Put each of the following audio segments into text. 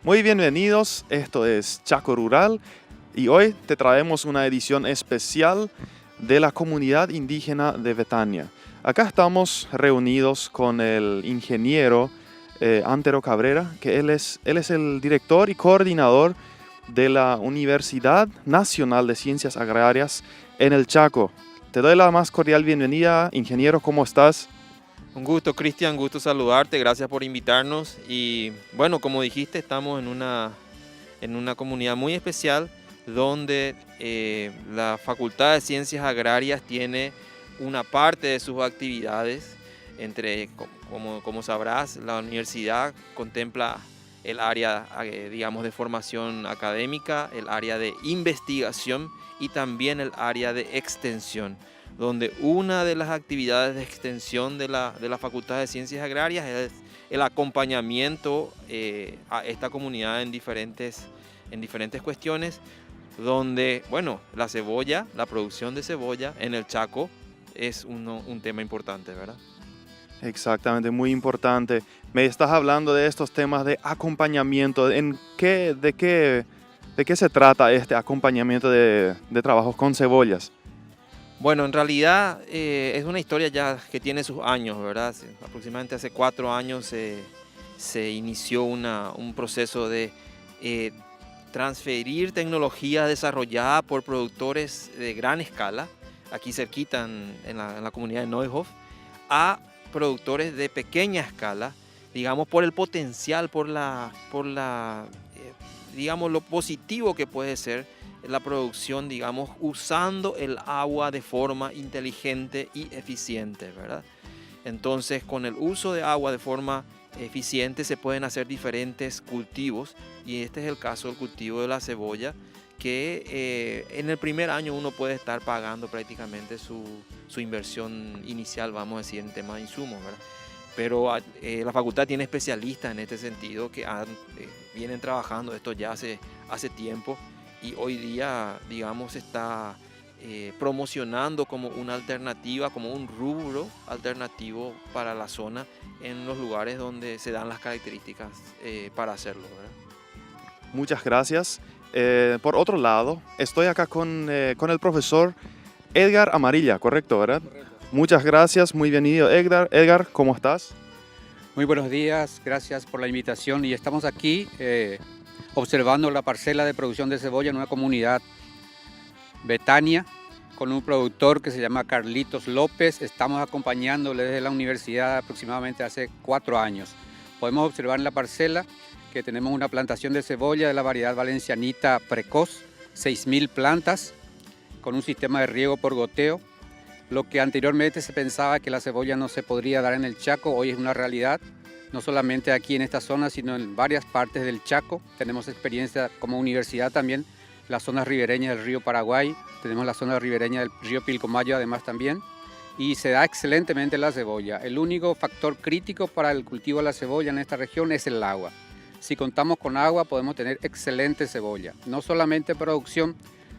Muy bienvenidos, esto es Chaco Rural y hoy te traemos una edición especial de la comunidad indígena de Betania. Acá estamos reunidos con el ingeniero Antero Cabrera, que él es el director y coordinador de la Universidad Nacional de Ciencias Agrarias en el Chaco. Te doy la más cordial bienvenida, ingeniero, ¿cómo estás? Un gusto, Cristian, gusto saludarte, gracias por invitarnos. Y bueno, como dijiste, estamos en una comunidad muy especial donde la Facultad de Ciencias Agrarias tiene una parte de sus actividades. Como sabrás, la universidad contempla el área, digamos, de formación académica, el área de investigación y también el área de extensión, donde una de las actividades de extensión de la Facultad de Ciencias Agrarias es el acompañamiento a esta comunidad en diferentes cuestiones, donde, bueno, la cebolla, la producción de cebolla en el Chaco es un tema importante, ¿verdad? Exactamente, muy importante. Me estás hablando de estos temas de acompañamiento. ¿De qué se trata este acompañamiento de trabajos con cebollas? Bueno, en realidad es una historia ya que tiene sus años, ¿verdad? Aproximadamente hace 4 años se inició un proceso de transferir tecnología desarrollada por productores de gran escala, aquí cerquita en la comunidad de Neuhof, a productores de pequeña escala, digamos, por el potencial, digamos, lo positivo que puede ser la producción, digamos, usando el agua de forma inteligente y eficiente, ¿verdad? Entonces, con el uso de agua de forma eficiente se pueden hacer diferentes cultivos, y este es el caso del cultivo de la cebolla, que en el primer año uno puede estar pagando prácticamente su inversión inicial, vamos a decir, en tema de insumos, ¿verdad? Pero la facultad tiene especialistas en este sentido que vienen trabajando esto ya hace tiempo, y hoy día, digamos, está promocionando como una alternativa, como un rubro alternativo para la zona en los lugares donde se dan las características para hacerlo, ¿verdad? Muchas gracias. Por otro lado, estoy acá con el profesor Edgar Amarilla, ¿correcto, verdad? Correcto. Muchas gracias, muy bienvenido, Edgar. Edgar, ¿cómo estás? Muy buenos días, gracias por la invitación, y estamos aquí observando la parcela de producción de cebolla en una comunidad Betania con un productor que se llama Carlitos López. Estamos acompañándole desde la universidad aproximadamente hace 4 años. Podemos observar en la parcela que tenemos una plantación de cebolla de la variedad valencianita precoz, 6.000 plantas con un sistema de riego por goteo. Lo que anteriormente se pensaba que la cebolla no se podría dar en el Chaco, hoy es una realidad, no solamente aquí en esta zona, sino en varias partes del Chaco. Tenemos experiencia como universidad también, las zonas ribereñas del río Paraguay, tenemos la zona ribereña del río Pilcomayo además también, y se da excelentemente la cebolla. El único factor crítico para el cultivo de la cebolla en esta región es el agua. Si contamos con agua podemos tener excelente cebolla. No solamente producción,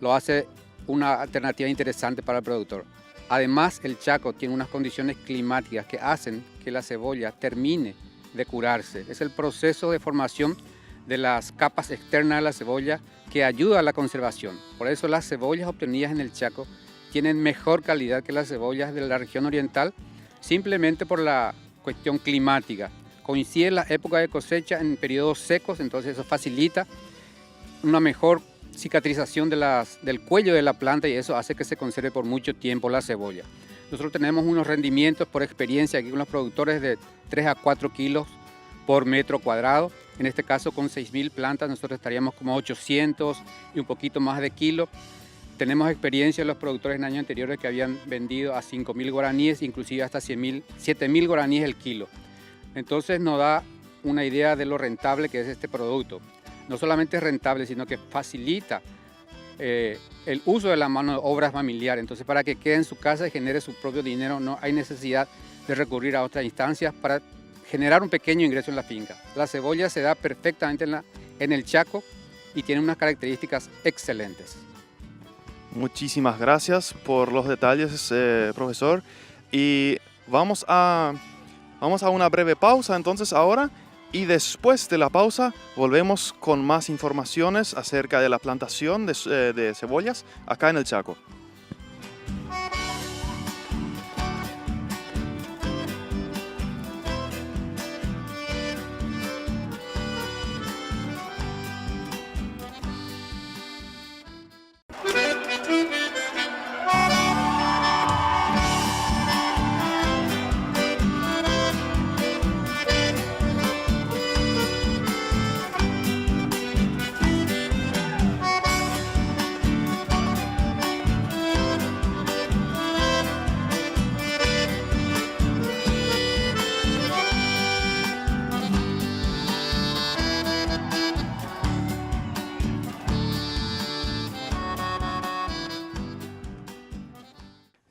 lo hace una alternativa interesante para el productor. Además, el Chaco tiene unas condiciones climáticas que hacen que la cebolla termine de curarse. Es el proceso de formación de las capas externas de la cebolla que ayuda a la conservación. Por eso las cebollas obtenidas en el Chaco tienen mejor calidad que las cebollas de la región oriental, simplemente por la cuestión climática. Coincide la época de cosecha en periodos secos, entonces eso facilita una mejor cicatrización del cuello de la planta, y eso hace que se conserve por mucho tiempo la cebolla. Nosotros tenemos unos rendimientos por experiencia aquí con los productores de 3 a 4 kilos por metro cuadrado. En este caso, con 6.000 plantas nosotros estaríamos como 800 y un poquito más de kilo. Tenemos experiencia de los productores en años anteriores que habían vendido a 5.000 guaraníes, inclusive hasta 7.000 guaraníes el kilo. Entonces nos da una idea de lo rentable que es este producto. No solamente es rentable, sino que facilita el uso de la mano de obra familiar. Entonces, para que quede en su casa y genere su propio dinero, no hay necesidad de recurrir a otras instancias para generar un pequeño ingreso en la finca. La cebolla se da perfectamente en el Chaco y tiene unas características excelentes. Muchísimas gracias por los detalles, profesor. Y vamos a una breve pausa entonces ahora, Y después de la pausa volvemos con más informaciones acerca de la plantación de cebollas acá en el Chaco.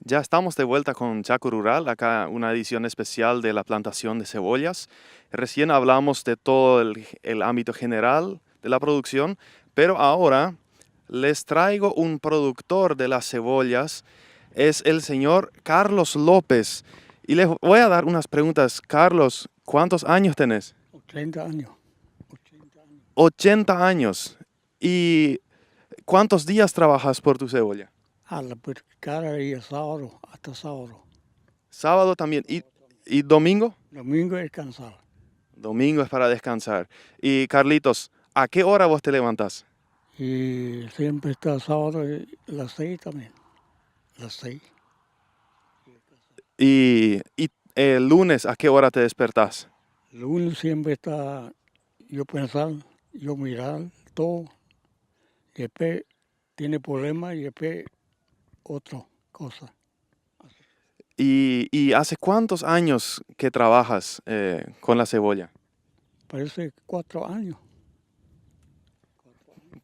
Ya estamos de vuelta con Chaco Rural, acá una edición especial de la plantación de cebollas. Recién hablamos de todo el ámbito general de la producción, pero ahora les traigo un productor de las cebollas, es el señor Carlos López. Y les voy a dar unas preguntas. Carlos, ¿cuántos años tenés? 80 años. 80 años. ¿Y cuántos días trabajas por tu cebolla? Cada día, sábado, hasta sábado. Sábado también. ¿Y domingo? Domingo es descansar. Domingo es para descansar. Y Carlitos, ¿a qué hora vos te levantás? Y siempre está sábado las 6 también. Las 6. Y el lunes, ¿a qué hora te despertás? Lunes siempre está yo pensar, yo mirar todo. Y después tiene problemas y después otra cosa. ¿Y hace cuántos años que trabajas con la cebolla? Parece 4 años.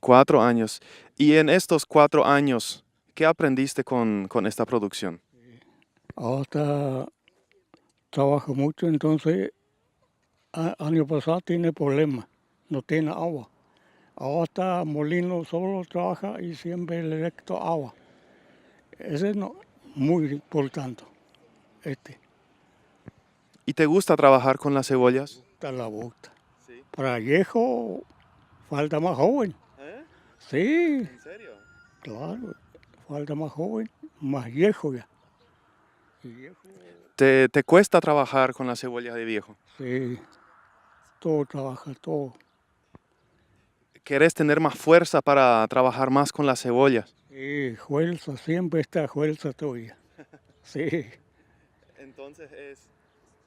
4 años. Y en estos 4 años, ¿qué aprendiste con esta producción? Ahora trabajo mucho, entonces año pasado tiene problemas, no tiene agua. Ahora está molino solo trabaja y siempre le directo agua. Ese es muy importante. ¿Y te gusta trabajar con las cebollas? Está la bota. Sí. Para viejo falta más joven. Sí, ¿En serio? claro, falta más joven, más viejo ya. Y viejo, ¿Te cuesta trabajar con las cebollas de viejo? sí, todo trabaja, todo. ¿Querés tener más fuerza para trabajar más con las cebollas? Sí, fuerza, siempre está fuerza tuya. Sí. Entonces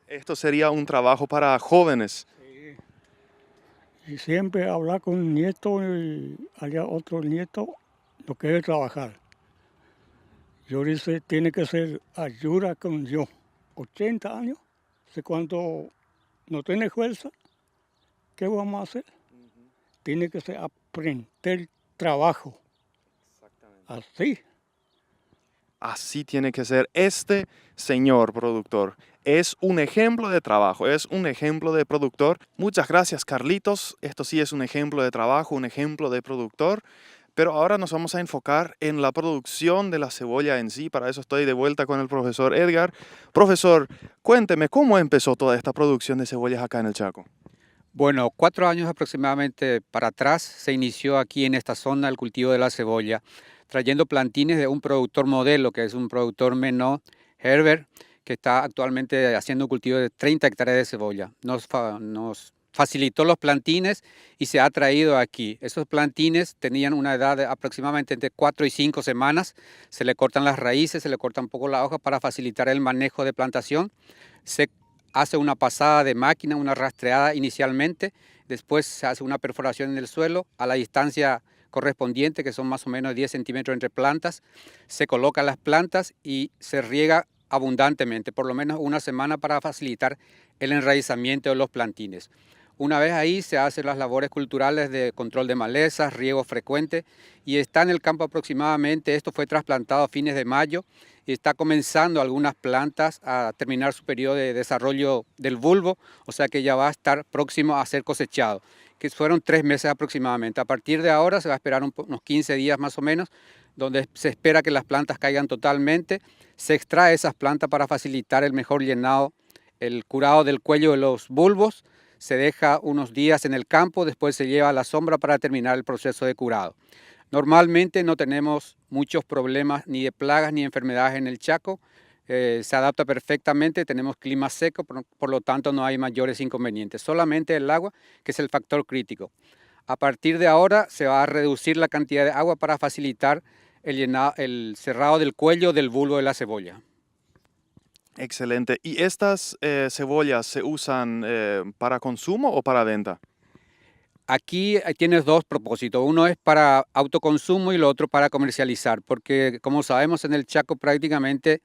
esto sería un trabajo para jóvenes. Sí. Y siempre hablar con un nieto y allá otro nieto no quiere trabajar. Yo dice, tiene que ser ayuda con yo. 80 años, si cuando no tiene fuerza, ¿qué vamos a hacer? Tiene que ser aprender trabajo. Así. Así tiene que ser. Este señor productor es un ejemplo de trabajo, es un ejemplo de productor. Muchas gracias, Carlitos. Esto sí es un ejemplo de trabajo, un ejemplo de productor. Pero ahora nos vamos a enfocar en la producción de la cebolla en sí. Para eso estoy de vuelta con el profesor Edgar. Profesor, cuénteme, ¿cómo empezó toda esta producción de cebollas acá en el Chaco? Bueno, 4 años aproximadamente para atrás se inició aquí en esta zona el cultivo de la cebolla, trayendo plantines de un productor modelo, que es un productor menor, Herbert, que está actualmente haciendo un cultivo de 30 hectáreas de cebolla. Nos facilitó los plantines y se ha traído aquí. Esos plantines tenían una edad de aproximadamente entre 4 y 5 semanas. Se le cortan las raíces, se le corta un poco la hoja para facilitar el manejo de plantación. Se hace una pasada de máquina, una rastreada inicialmente, después se hace una perforación en el suelo a la distancia correspondiente, que son más o menos 10 centímetros entre plantas, se colocan las plantas y se riega abundantemente, por lo menos una semana para facilitar el enraizamiento de los plantines. Una vez ahí se hacen las labores culturales de control de malezas, riego frecuente y está en el campo aproximadamente, esto fue trasplantado a fines de mayo y está comenzando algunas plantas a terminar su periodo de desarrollo del bulbo, o sea que ya va a estar próximo a ser cosechado, que fueron 3 meses aproximadamente. A partir de ahora se va a esperar unos 15 días más o menos, donde se espera que las plantas caigan totalmente, se extrae esas plantas para facilitar el mejor llenado, el curado del cuello de los bulbos, se deja unos días en el campo, después se lleva a la sombra para terminar el proceso de curado. Normalmente no tenemos muchos problemas ni de plagas ni enfermedades en el Chaco. Se adapta perfectamente, tenemos clima seco, por lo tanto no hay mayores inconvenientes. Solamente el agua, que es el factor crítico. A partir de ahora se va a reducir la cantidad de agua para facilitar el cerrado del cuello del bulbo de la cebolla. Excelente. ¿Y estas cebollas se usan para consumo o para venta? Aquí tienes dos propósitos. Uno es para autoconsumo y el otro para comercializar, porque como sabemos en el Chaco prácticamente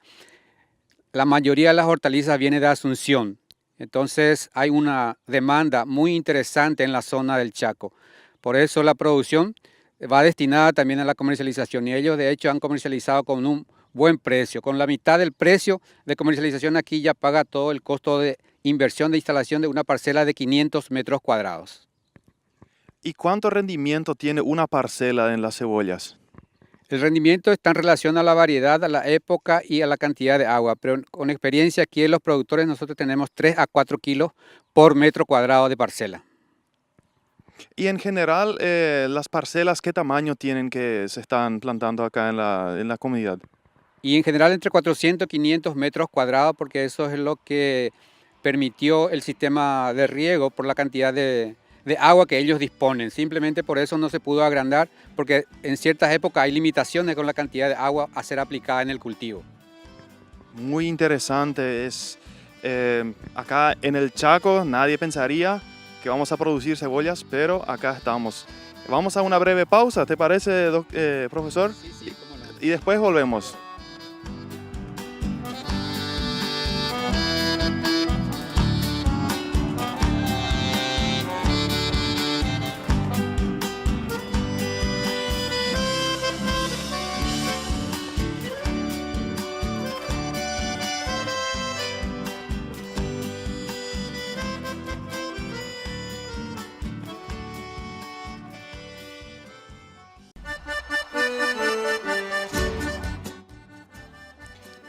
la mayoría de las hortalizas viene de Asunción. Entonces hay una demanda muy interesante en la zona del Chaco. Por eso la producción va destinada también a la comercialización y ellos de hecho han comercializado con un buen precio. Con la mitad del precio de comercialización aquí ya paga todo el costo de inversión de instalación de una parcela de 500 metros cuadrados. ¿Y cuánto rendimiento tiene una parcela en las cebollas? El rendimiento está en relación a la variedad, a la época y a la cantidad de agua, pero con experiencia aquí en los productores nosotros tenemos 3 a 4 kilos por metro cuadrado de parcela. Y en general, las parcelas, ¿qué tamaño tienen que se están plantando acá en la comunidad? Y en general entre 400 y 500 metros cuadrados, porque eso es lo que permitió el sistema de riego por la cantidad de agua que ellos disponen. Simplemente por eso no se pudo agrandar, porque en ciertas épocas hay limitaciones con la cantidad de agua a ser aplicada en el cultivo. Muy interesante. Acá en el Chaco nadie pensaría que vamos a producir cebollas, pero acá estamos. Vamos a una breve pausa, ¿te parece, profesor? Sí, cómo no. Y después volvemos.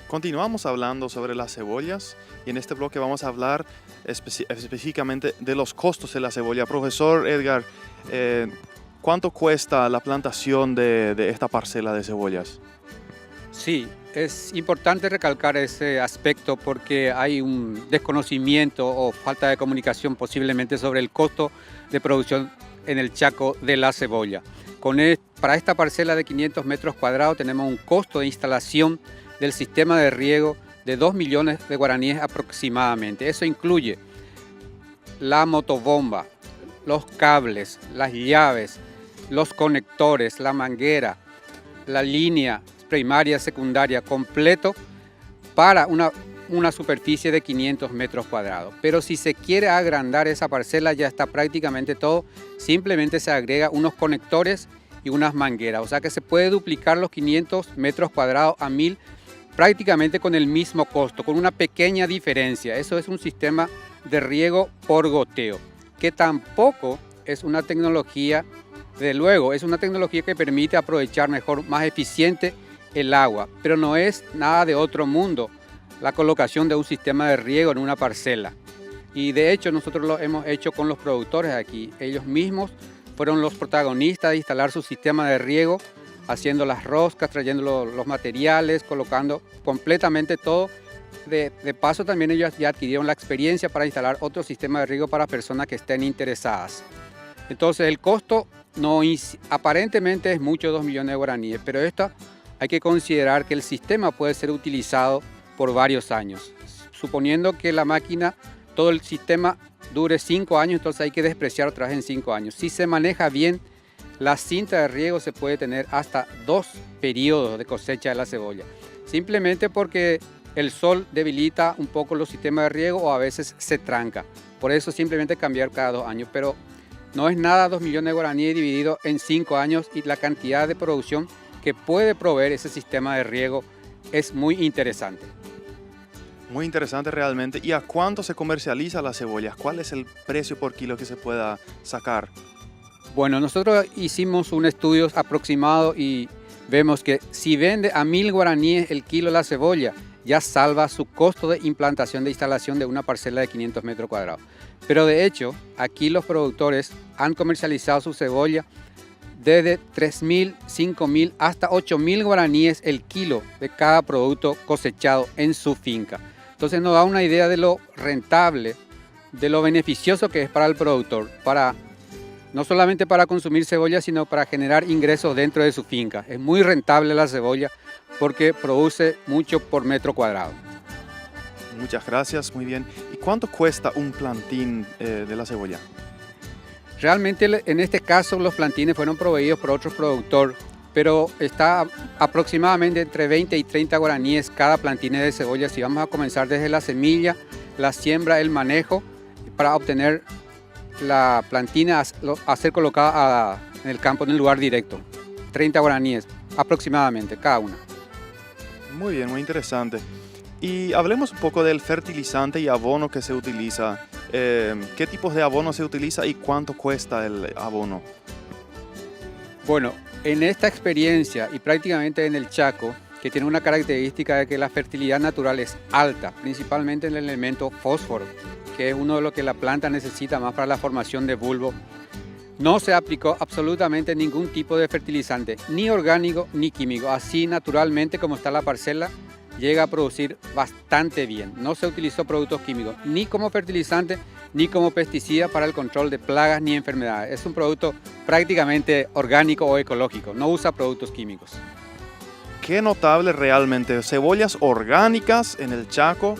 Continuamos hablando sobre las cebollas y en este bloque vamos a hablar específicamente de los costos de la cebolla. Profesor Edgar, ¿cuánto cuesta la plantación de esta parcela de cebollas? Sí, es importante recalcar ese aspecto porque hay un desconocimiento o falta de comunicación posiblemente sobre el costo de producción en el Chaco de la cebolla. Para esta parcela de 500 metros cuadrados tenemos un costo de instalación del sistema de riego de 2 millones de guaraníes aproximadamente. Eso incluye la motobomba, los cables, las llaves, los conectores, la manguera, la línea primaria, secundaria, completo para una superficie de 500 metros cuadrados. Pero si se quiere agrandar esa parcela ya está prácticamente todo, simplemente se agrega unos conectores y unas mangueras, o sea que se puede duplicar los 500 metros cuadrados a 1000 prácticamente con el mismo costo, con una pequeña diferencia. Eso es un sistema de riego por goteo, que tampoco es una tecnología, de luego, es una tecnología que permite aprovechar mejor, más eficiente el agua, pero no es nada de otro mundo la colocación de un sistema de riego en una parcela. Y de hecho nosotros lo hemos hecho con los productores aquí. Ellos mismos fueron los protagonistas de instalar su sistema de riego, haciendo las roscas, trayendo los materiales, colocando completamente todo. De paso también ellos ya adquirieron la experiencia para instalar otro sistema de riego para personas que estén interesadas. Entonces el costo aparentemente es mucho, 2 millones de guaraníes, pero esto hay que considerar que el sistema puede ser utilizado por varios años. Suponiendo que la máquina, todo el sistema dure 5 años, entonces hay que despreciar otra vez en 5 años. Si se maneja bien, la cinta de riego se puede tener hasta 2 periodos de cosecha de la cebolla. Simplemente porque el sol debilita un poco los sistemas de riego o a veces se tranca. Por eso simplemente cambiar cada 2 años. Pero no es nada 2 millones de guaraníes dividido en 5 años y la cantidad de producción que puede proveer ese sistema de riego es muy interesante. Muy interesante realmente. ¿Y a cuánto se comercializa la cebolla? ¿Cuál es el precio por kilo que se pueda sacar? Bueno, nosotros hicimos un estudio aproximado y vemos que si vende a 1000 guaraníes el kilo la cebolla, ya salva su costo de implantación de instalación de una parcela de 500 metros cuadrados. Pero de hecho, aquí los productores han comercializado su cebolla desde 3.000, 5.000 hasta 8.000 guaraníes el kilo de cada producto cosechado en su finca. Entonces nos da una idea de lo rentable, de lo beneficioso que es para el productor, no solamente para consumir cebolla, sino para generar ingresos dentro de su finca. Es muy rentable la cebolla porque produce mucho por metro cuadrado. Muchas gracias, muy bien. ¿Y cuánto cuesta un plantín de la cebolla? Realmente en este caso los plantines fueron proveídos por otro productor, pero está aproximadamente entre 20 y 30 guaraníes cada plantín de cebolla. Si vamos a comenzar desde la semilla, la siembra, el manejo, para obtener la plantina a ser colocada en el campo en el lugar directo. 30 guaraníes aproximadamente cada una. Muy bien, muy interesante. Y hablemos un poco del fertilizante y abono que se utiliza. ¿Qué tipos de abono se utiliza y cuánto cuesta el abono? Bueno, en esta experiencia y prácticamente en el Chaco, que tiene una característica de que la fertilidad natural es alta, principalmente en el elemento fósforo, que es uno de los que la planta necesita más para la formación de bulbo, no se aplicó absolutamente ningún tipo de fertilizante, ni orgánico ni químico. Así naturalmente como está la parcela, llega a producir bastante bien. No se utilizó productos químicos, ni como fertilizante, ni como pesticida para el control de plagas ni enfermedades. Es un producto prácticamente orgánico o ecológico, no usa productos químicos. Qué notable realmente, cebollas orgánicas en el Chaco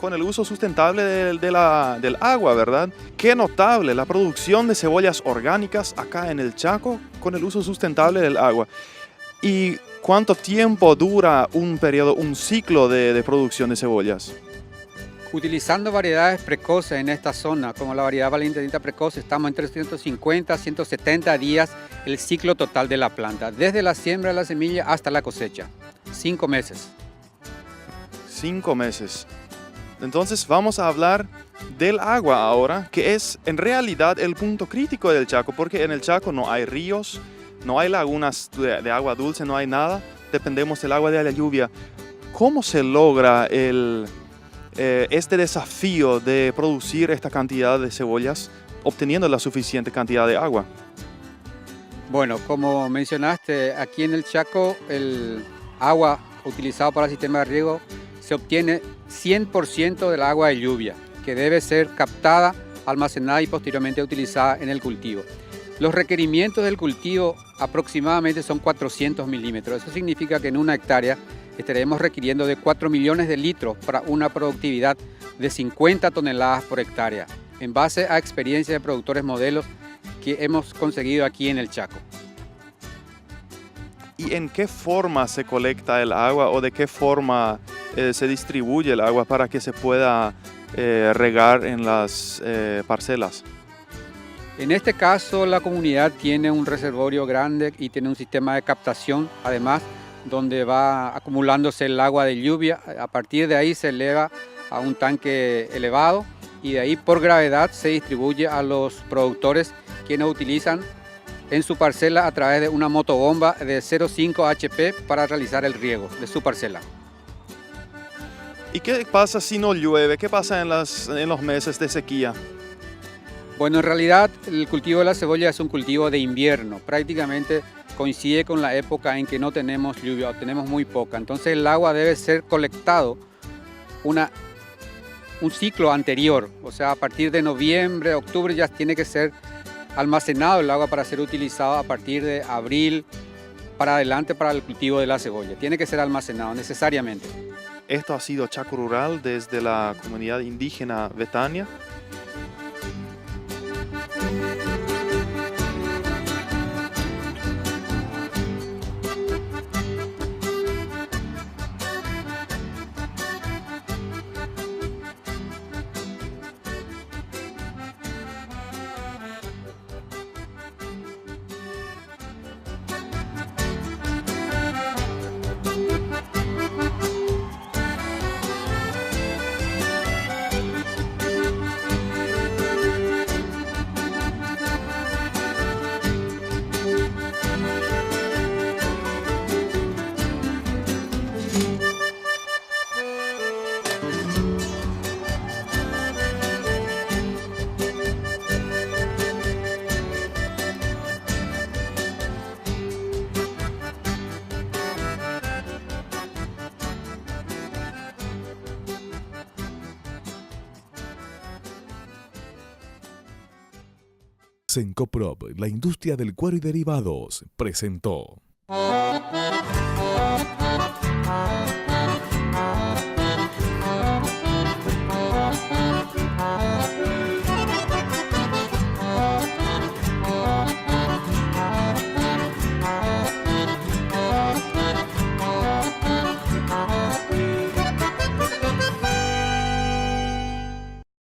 con el uso sustentable del agua, ¿verdad? Qué notable la producción de cebollas orgánicas acá en el Chaco con el uso sustentable del agua. ¿Y cuánto tiempo dura un ciclo de producción de cebollas? Utilizando variedades precoces en esta zona, como la variedad valentinita precoz, estamos entre 150 a 170 días el ciclo total de la planta, desde la siembra de la semilla hasta la cosecha. 5 meses. 5 meses. Entonces vamos a hablar del agua ahora, que es en realidad el punto crítico del Chaco, porque en el Chaco no hay ríos, no hay lagunas de agua dulce, no hay nada, dependemos del agua de la lluvia. ¿Cómo se logra este desafío de producir esta cantidad de cebollas obteniendo la suficiente cantidad de agua? Bueno, como mencionaste, aquí en el Chaco el agua utilizada para el sistema de riego se obtiene 100% del agua de lluvia, que debe ser captada, almacenada y posteriormente utilizada en el cultivo. Los requerimientos del cultivo aproximadamente son 400 milímetros. Eso significa que en una hectárea estaremos requiriendo de 4 millones de litros para una productividad de 50 toneladas por hectárea, en base a experiencia de productores modelos que hemos conseguido aquí en el Chaco. ¿Y en qué forma se colecta el agua o de qué forma se distribuye el agua para que se pueda regar en las parcelas? En este caso, la comunidad tiene un reservorio grande y tiene un sistema de captación, además, donde va acumulándose el agua de lluvia. A partir de ahí se eleva a un tanque elevado y de ahí por gravedad se distribuye a los productores quienes utilizan en su parcela a través de una motobomba de 0,5 HP para realizar el riego de su parcela. ¿Y qué pasa si no llueve? ¿Qué pasa en los meses de sequía? Bueno, en realidad el cultivo de la cebolla es un cultivo de invierno. Prácticamente coincide con la época en que no tenemos lluvia o tenemos muy poca. Entonces el agua debe ser colectado un ciclo anterior. O sea, a partir de noviembre, octubre ya tiene que ser almacenado el agua para ser utilizado a partir de abril para adelante para el cultivo de la cebolla. Tiene que ser almacenado necesariamente. Esto ha sido Chaco Rural desde la comunidad indígena Betania. Sencoprop, la industria del cuero y derivados, presentó.